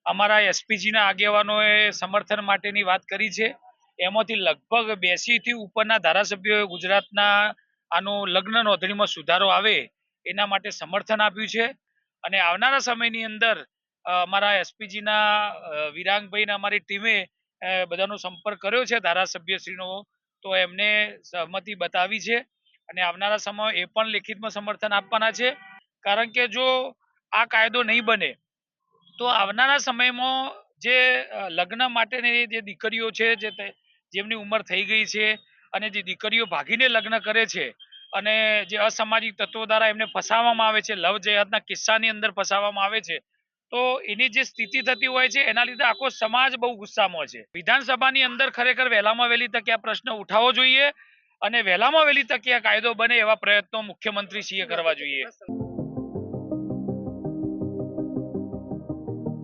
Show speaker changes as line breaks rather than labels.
અમારા એસપીજીના આગેવાનોએ સમર્થન માટેની વાત કરી છે। એમાંથી લગભગ 82 થી ઉપરના ધારાસભ્યોએ ગુજરાતના આનો લગ્ન નોંધણીમાં સુધારો આવે એના માટે સમર્થન આપ્યું છે। અને આવનારા સમયની અંદર અમારા એસપીજીના વિરાંગભાઈને અમારી ટીમે બધાનો સંપર્ક કર્યો છે ધારાસભ્યશ્રીનો, તો એમને સહમતિ બતાવી છે અને આવનારા સમય એ પણ લેખિતમાં સમર્થન આપવાના છે। કારણ કે જો આ કાયદો નહીં બને તો આવનારા સમયમાં જે લગ્ન માટેની જે દીકરીઓ છે, જેમની ઉંમર થઈ ગઈ છે અને જે દીકરીઓ ભાગીને લગ્ન કરે છે અને જે અસામાજિક તત્વો દ્વારા એમને ફસાવવામાં આવે છે, લવ જેહાદના કિસ્સાની અંદર ફસાવવામાં આવે છે, તો એની જે સ્થિતિ થતી હોય છે એના લીધે આખો સમાજ બહુ ગુસ્સામાં છે। વિધાનસભાની અંદર ખરેખર વહેલામાં વહેલી તકે આ પ્રશ્ન ઉઠાવવો જોઈએ અને વહેલામાં વહેલી તકે આ કાયદો બને એવા પ્રયત્નો મુખ્યમંત્રીશ્રીએ કરવા જોઈએ।